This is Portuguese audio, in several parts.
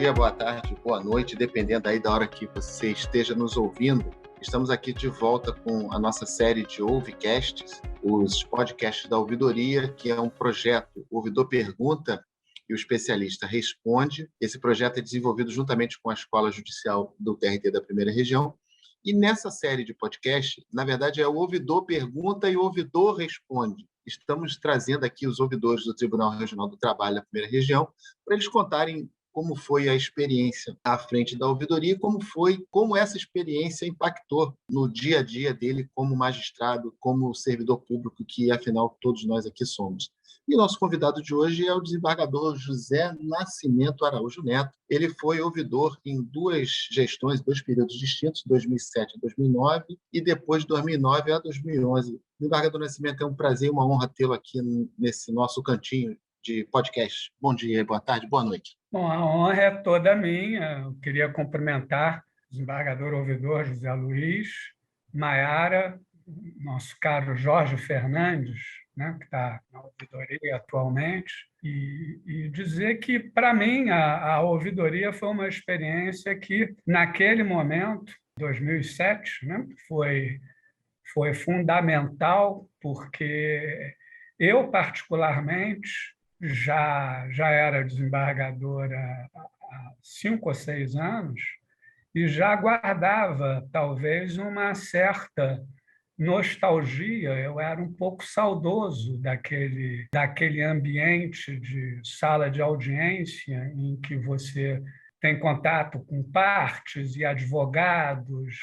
dia, boa tarde, boa noite, dependendo aí da hora que você esteja nos ouvindo. Estamos aqui de volta com a nossa série de Ouvicasts, os podcasts da Ouvidoria, que é um projeto O Ouvidor Pergunta e o Especialista Responde. Esse projeto é desenvolvido juntamente com a Escola Judicial do TRT da Primeira Região. E nessa série de podcast, na verdade, é o Ouvidor Pergunta e o Ouvidor Responde. Estamos trazendo aqui os ouvidores do Tribunal Regional do Trabalho da Primeira Região para eles contarem como foi a experiência à frente da ouvidoria e como essa experiência impactou no dia a dia dele como magistrado, como servidor público, que, afinal, todos nós aqui somos. E nosso convidado de hoje é o desembargador José Nascimento Araújo Neto. Ele foi ouvidor em duas gestões, dois períodos distintos, 2007 a 2009 e depois de 2009 a 2011. Desembargador Nascimento, é um prazer e uma honra tê-lo aqui nesse nosso cantinho de podcast. Bom dia, boa tarde, boa noite. Bom, a honra é toda minha. Eu queria cumprimentar o desembargador ouvidor José Luiz, Maiara, nosso caro Jorge Fernandes, né, que está na ouvidoria atualmente, e dizer que, para mim, a ouvidoria foi uma experiência que, naquele momento, 2007, né, foi fundamental, porque eu, particularmente, já era desembargadora há 5 ou 6 anos e já guardava, talvez, uma certa nostalgia. Eu era um pouco saudoso daquele ambiente de sala de audiência em que você tem contato com partes e advogados,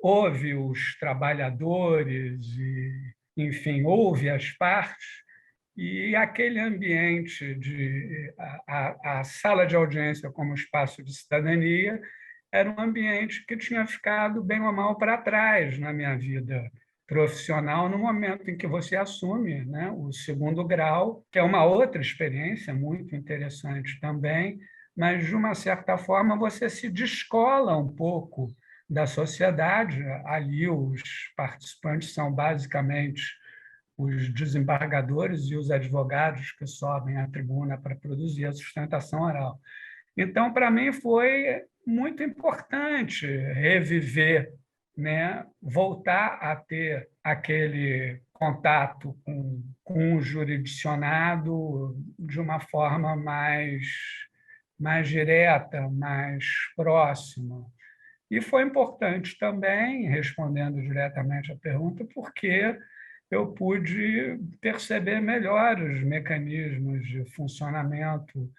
ouve os trabalhadores e, enfim, ouve as partes. E aquele ambiente a sala de audiência como espaço de cidadania era um ambiente que tinha ficado bem ou mal para trás na minha vida profissional no momento em que você assume, né, o segundo grau, que é uma outra experiência muito interessante também, mas, de uma certa forma, você se descola um pouco da sociedade. Ali os participantes são basicamente os desembargadores e os advogados que sobem à tribuna para produzir a sustentação oral. Então, para mim, foi muito importante reviver, né, voltar a ter aquele contato com o jurisdicionado de uma forma mais direta, mais próxima. E foi importante também, respondendo diretamente à pergunta, porque eu pude perceber melhor os mecanismos de funcionamento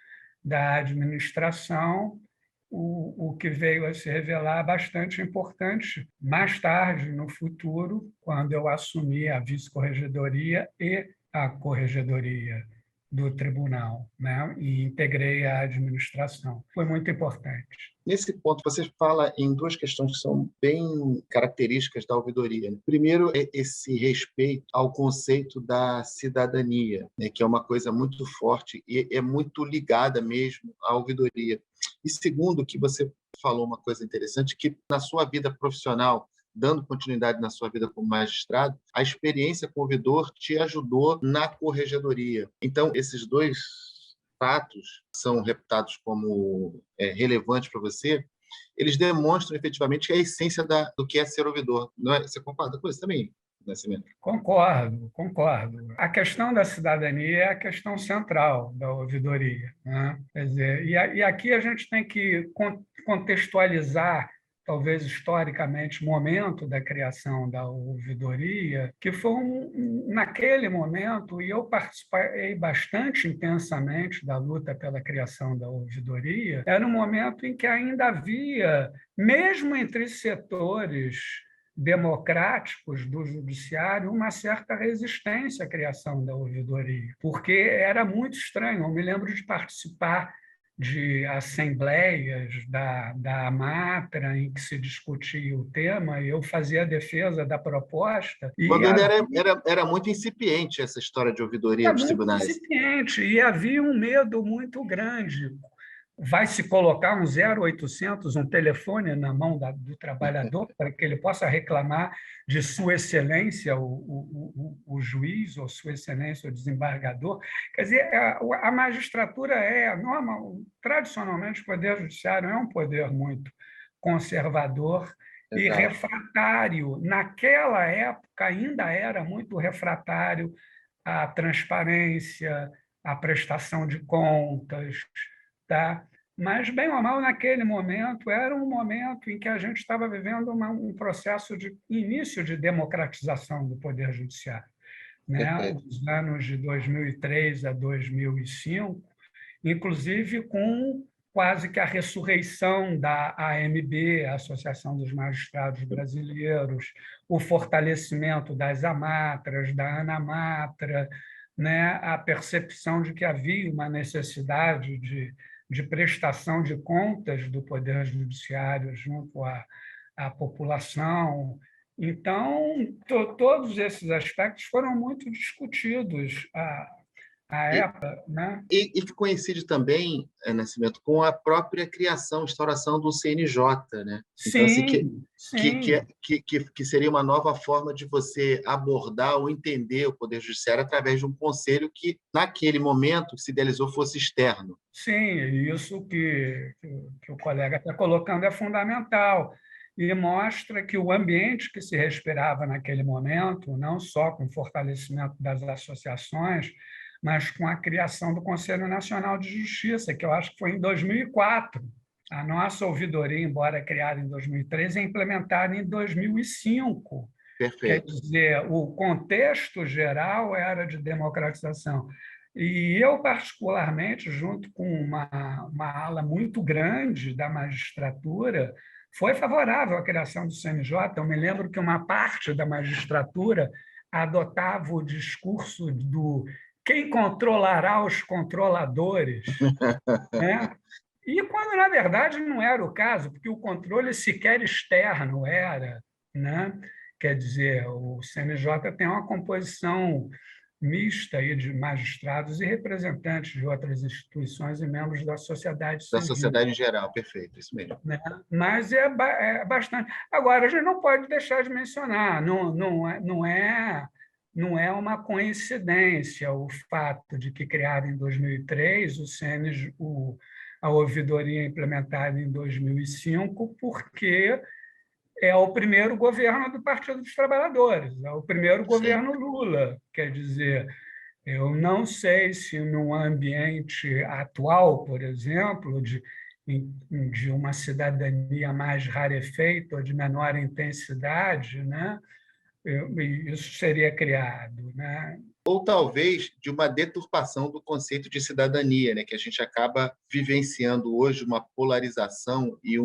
da administração, o que veio a se revelar bastante importante mais tarde, no futuro, quando eu assumi a vice-corregedoria e a corregedoria do tribunal, né? E integrei a administração. Foi muito importante. Nesse ponto, você fala em duas questões que são bem características da ouvidoria. Primeiro, é esse respeito ao conceito da cidadania, né, que é uma coisa muito forte e é muito ligada mesmo à ouvidoria. E segundo, que você falou uma coisa interessante, que na sua vida profissional, dando continuidade na sua vida como magistrado, a experiência com o ouvidor te ajudou na corregedoria. Então, esses dois fatos são reputados como relevantes para você, eles demonstram efetivamente a essência do que é ser ouvidor. Não é? Você concorda com isso também, Nascimento? Concordo. A questão da cidadania é a questão central da ouvidoria, né? Quer dizer, e aqui a gente tem que contextualizar, talvez historicamente, o momento da criação da ouvidoria, que foi naquele momento, e eu participei bastante intensamente da luta pela criação da ouvidoria, era um momento em que ainda havia, mesmo entre setores democráticos do judiciário, uma certa resistência à criação da ouvidoria, porque era muito estranho. Eu me lembro de participar de assembleias da AMATRA em que se discutia o tema, e eu fazia a defesa da proposta. Quando ainda era muito incipiente essa história de ouvidoria dos tribunais. Muito incipiente, e havia um medo muito grande. vai se colocar um 0800, um telefone na mão do trabalhador para que ele possa reclamar de Sua Excelência, o juiz, ou Sua Excelência, o desembargador. Quer dizer, a magistratura tradicionalmente, o Poder Judiciário é um poder muito conservador e Exato. refratário. Naquela época, ainda era muito refratário à transparência, à prestação de contas, tá? Mas, bem ou mal, naquele momento, era um momento em que a gente estava vivendo um processo de início de democratização do Poder Judiciário, né? Perfeito. Os anos de 2003 a 2005, inclusive com quase que a ressurreição da AMB, a Associação dos Magistrados Brasileiros, o fortalecimento das AMATRAs, da ANAMATRA, né? A percepção de que havia uma necessidade de prestação de contas do Poder Judiciário junto à população. Então, todos esses aspectos foram muito discutidos à época, né? E que coincide também, Nascimento, com a própria criação, instauração do CNJ, né? Então, assim, Sim, sim. que seria uma nova forma de você abordar ou entender o Poder Judiciário através de um conselho que, naquele momento, se idealizou fosse externo. Sim, isso que o colega está colocando é fundamental e mostra que o ambiente que se respirava naquele momento, não só com o fortalecimento das associações, mas com a criação do Conselho Nacional de Justiça, que eu acho que foi em 2004. A nossa ouvidoria, embora criada em 2003, é implementada em 2005. Quer Perfeito. dizer, o contexto geral era de democratização. E eu, particularmente, junto com uma ala muito grande da magistratura, foi favorável à criação do CNJ. Eu me lembro que uma parte da magistratura adotava o discurso do quem controlará os controladores, né? E quando, na verdade, não era o caso, porque o controle sequer externo era, né? Quer dizer, o CNJ tem uma composição mista aí de magistrados e representantes de outras instituições e membros da sociedade Da civil, sociedade em geral, perfeito, isso mesmo. né? Mas é bastante. Agora, a gente não pode deixar de mencionar, não é uma coincidência o fato de que, criado em 2003, a ouvidoria implementada em 2005, porque é o primeiro governo do Partido dos Trabalhadores, é o primeiro Sim. governo Lula. Quer dizer, eu não sei se no ambiente atual, por exemplo, de uma cidadania mais rarefeita ou de menor intensidade, né, isso seria criado, né? Ou talvez de uma deturpação do conceito de cidadania, né? Que a gente acaba vivenciando hoje uma polarização e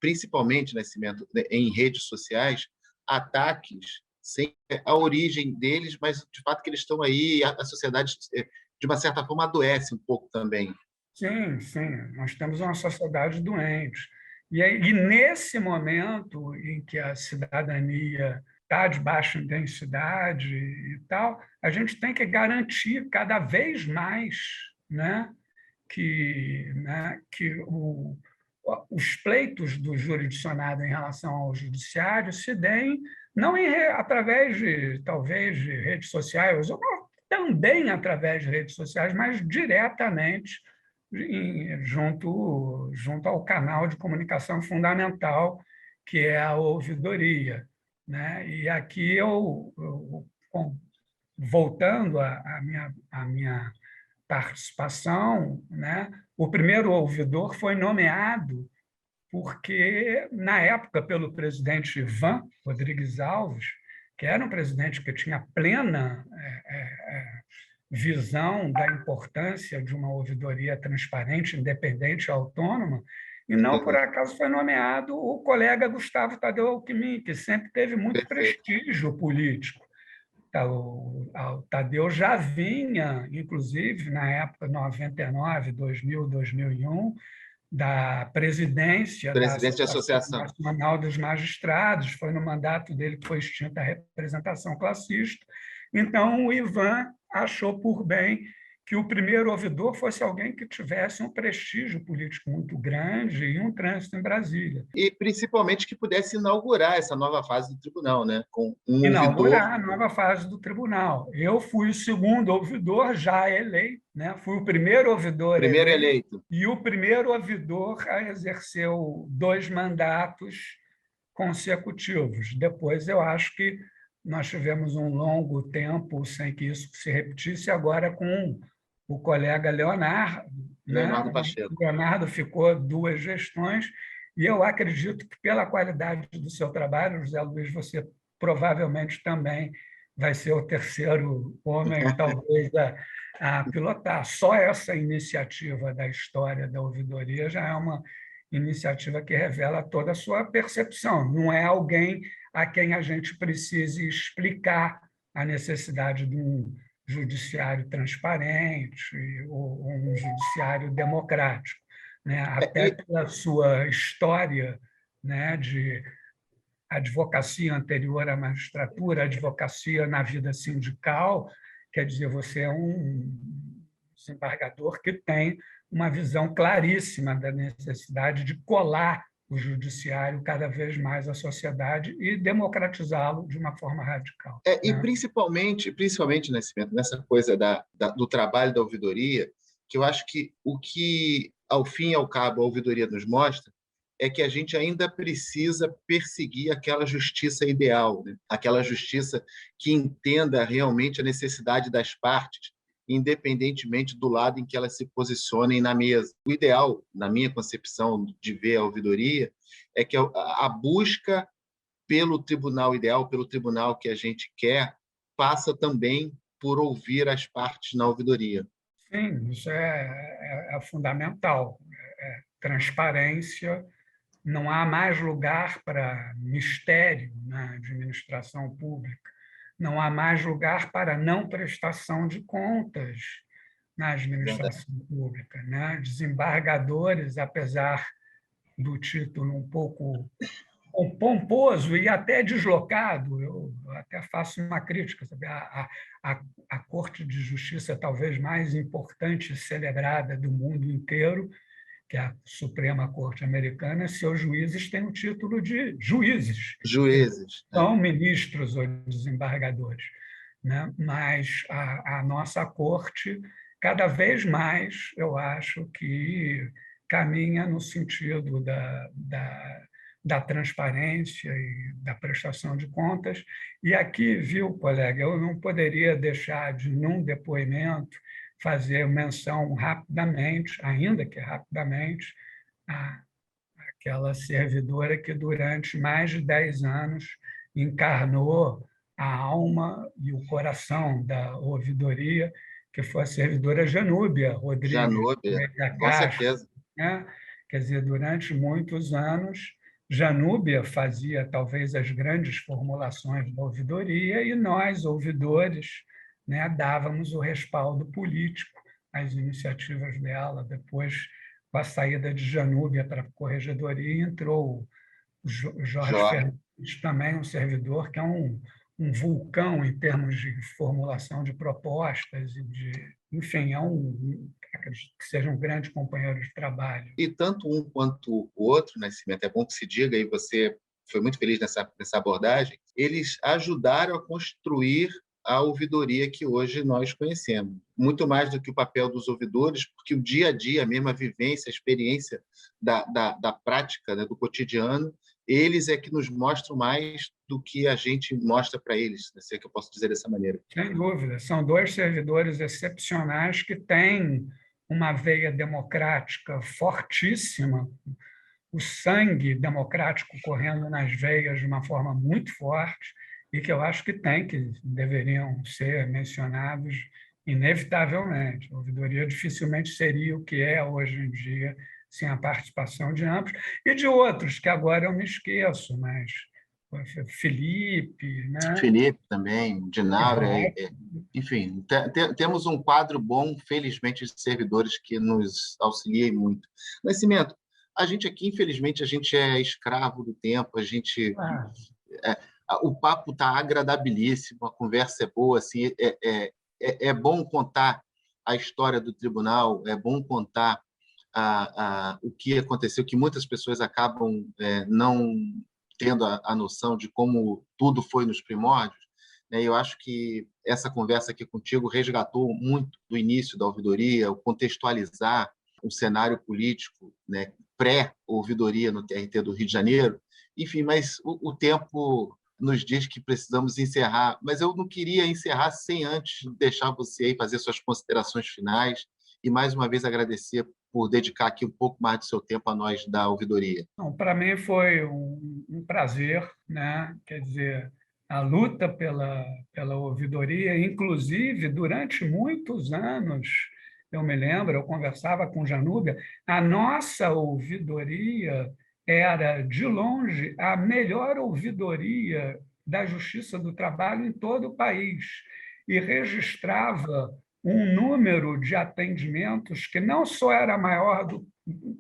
principalmente, Nascimento, em redes sociais, ataques sem a origem deles, mas de fato que eles estão aí, a sociedade, de uma certa forma, adoece um pouco também. Sim, sim, nós temos uma sociedade doente. E nesse momento em que a cidadania está de baixa intensidade e tal, a gente tem que garantir cada vez mais, né, que os pleitos do jurisdicionado em relação ao judiciário se deem não através de, talvez, de redes sociais, ou também através de redes sociais, mas diretamente junto ao canal de comunicação fundamental, que é a ouvidoria, né? E aqui voltando à minha participação, né? O primeiro ouvidor foi nomeado porque, na época, pelo presidente Ivan Rodrigues Alves, que era um presidente que tinha plena visão da importância de uma ouvidoria transparente, independente e autônoma, e não por acaso foi nomeado o colega Gustavo Tadeu Alckmin, que sempre teve muito Perfeito. prestígio político. O Tadeu já vinha, inclusive, na época 99, 2000, 2001, da presidência da Presidente de Associação associação. Nacional dos Magistrados, foi no mandato dele que foi extinta a representação classista. Então, o Ivan achou por bem que o primeiro ouvidor fosse alguém que tivesse um prestígio político muito grande e um trânsito em Brasília. E, principalmente, que pudesse inaugurar essa nova fase do tribunal, né? Com um ouvidor. Inaugurar a nova fase do tribunal. Eu fui o segundo ouvidor já eleito, né? Fui o primeiro ouvidor Primeiro eleito eleito. e o primeiro ouvidor a exercer 2 mandatos consecutivos. Depois, eu acho que nós tivemos um longo tempo sem que isso se repetisse, agora com o colega Leonardo, Leonardo né? Pacheco. Leonardo ficou 2 gestões, e eu acredito que, pela qualidade do seu trabalho, José Luiz, você provavelmente também vai ser o terceiro homem, talvez, a pilotar. Só essa iniciativa da história da ouvidoria já é uma iniciativa que revela toda a sua percepção. Não é alguém a quem a gente precise explicar a necessidade de um judiciário transparente ou um judiciário democrático, né? Até pela sua história, né, de advocacia anterior à magistratura, advocacia na vida sindical, quer dizer, você é um desembargador que tem uma visão claríssima da necessidade de colar o judiciário cada vez mais à sociedade e democratizá-lo de uma forma radical. E Né? principalmente, Nascimento, nessa coisa do trabalho da ouvidoria, que eu acho que o que, ao fim e ao cabo, a ouvidoria nos mostra é que a gente ainda precisa perseguir aquela justiça ideal, né? Aquela justiça que entenda realmente a necessidade das partes, independentemente do lado em que elas se posicionem na mesa. O ideal, na minha concepção de ver a ouvidoria, é que a busca pelo tribunal ideal, pelo tribunal que a gente quer, passa também por ouvir as partes na ouvidoria. Sim, isso é fundamental. Transparência, não há mais lugar para mistério na administração pública, não há mais lugar para não prestação de contas na Verdade. administração pública. Né? Desembargadores, apesar do título um pouco pomposo e até deslocado, eu até faço uma crítica. Sabe? A Corte de Justiça talvez mais importante e celebrada do mundo inteiro, que é a Suprema Corte Americana, seus juízes têm o título de juízes. Juízes. São ministros ou desembargadores. Né? Mas a nossa Corte, cada vez mais, eu acho que caminha no sentido da transparência e da prestação de contas. E aqui, viu, colega, eu não poderia deixar de, num depoimento, fazer menção rapidamente, ainda que rapidamente, àquela servidora que durante mais de 10 anos encarnou a alma e o coração da ouvidoria, que foi a servidora Janúbia Rodrigues Janúbia, da com Castro, certeza. né? Quer dizer, durante muitos anos, Janúbia fazia talvez as grandes formulações da ouvidoria e nós, ouvidores, né, dávamos o respaldo político às iniciativas dela. Depois, com a saída de Janúbia para a corregedoria, entrou o Jorge Jorge. Fernandes, também um servidor que é um vulcão em termos de formulação de propostas e enfim, acredito que seja um grande companheiro de trabalho. E tanto um quanto o outro, Nascimento, é bom que se diga, e você foi muito feliz nessa abordagem, eles ajudaram a construir a ouvidoria que hoje nós conhecemos. Muito mais do que o papel dos ouvidores, porque o dia a dia, a mesma vivência, a experiência da prática, né, do cotidiano, eles é que nos mostram mais do que a gente mostra para eles, se é que eu posso dizer dessa maneira. Sem dúvida. São 2 servidores excepcionais que têm uma veia democrática fortíssima, o sangue democrático correndo nas veias de uma forma muito forte, e que eu acho que deveriam ser mencionados inevitavelmente. A ouvidoria dificilmente seria o que é hoje em dia sem a participação de ambos e de outros, que agora eu me esqueço, mas Felipe, né? Felipe também, Dinabra, enfim, temos um quadro bom, felizmente, de servidores que nos auxiliam muito. Nascimento, a gente aqui, infelizmente, a gente é escravo do tempo, o papo está agradabilíssimo, a conversa é boa, assim, é bom contar a história do tribunal, é bom contar o que aconteceu, que muitas pessoas acabam não tendo a noção de como tudo foi nos primórdios. Né? Eu acho que essa conversa aqui contigo resgatou muito do início da ouvidoria, o contextualizar um cenário político, né, pré-ouvidoria no TRT do Rio de Janeiro. Enfim, mas o tempo nos diz que precisamos encerrar, mas eu não queria encerrar sem antes deixar você aí fazer suas considerações finais e, mais uma vez, agradecer por dedicar aqui um pouco mais do seu tempo a nós da ouvidoria. Para mim foi um prazer, né? Quer dizer, a luta pela ouvidoria, inclusive durante muitos anos, eu me lembro, eu conversava com Janúbia, a nossa ouvidoria era, de longe, a melhor ouvidoria da Justiça do Trabalho em todo o país e registrava um número de atendimentos que não só era maior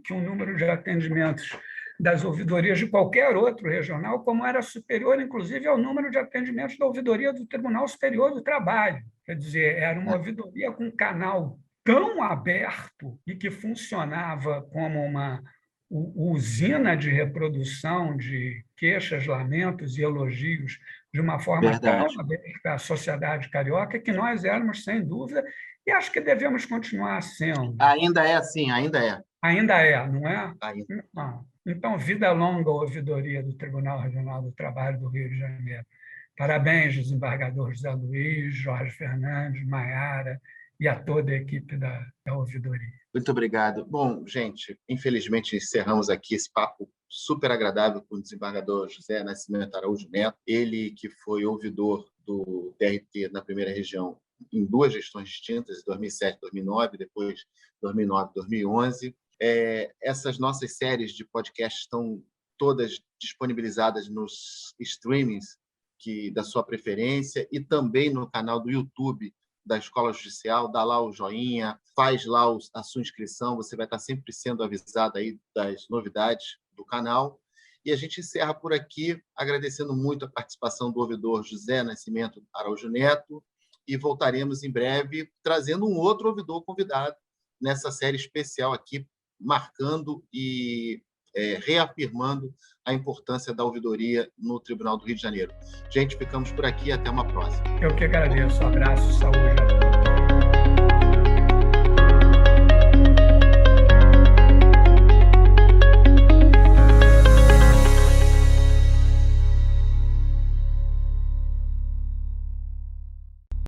que o número de atendimentos das ouvidorias de qualquer outro regional, como era superior, inclusive, ao número de atendimentos da ouvidoria do Tribunal Superior do Trabalho. Quer dizer, era uma ouvidoria com um canal tão aberto e que funcionava como uma usina de reprodução de queixas, lamentos e elogios de uma forma tão aberta à sociedade carioca que nós éramos, sem dúvida, e acho que devemos continuar sendo. Ainda é assim, ainda é. Ainda é, não é? Ainda. Então, vida longa à ouvidoria do Tribunal Regional do Trabalho do Rio de Janeiro. Parabéns, desembargador José Luiz, Jorge Fernandes, Maiara e a toda a equipe da ouvidoria. Muito obrigado. Bom, gente, infelizmente encerramos aqui esse papo super agradável com o desembargador José Nascimento Araújo Neto, ele que foi ouvidor do TRT na primeira região em duas gestões distintas, 2007 2009, depois 2009 2011. Essas nossas séries de podcast estão todas disponibilizadas nos streamings da sua preferência e também no canal do YouTube da Escola Judicial. Dá lá o joinha, faz lá a sua inscrição, você vai estar sempre sendo avisado aí das novidades do canal. E a gente encerra por aqui, agradecendo muito a participação do ouvidor José Nascimento Araújo Neto, e voltaremos em breve trazendo um outro ouvidor convidado nessa série especial aqui, marcando e reafirmando a importância da ouvidoria no Tribunal do Rio de Janeiro. Gente, ficamos por aqui, até uma próxima. Eu que agradeço. Um abraço, saúde a todos.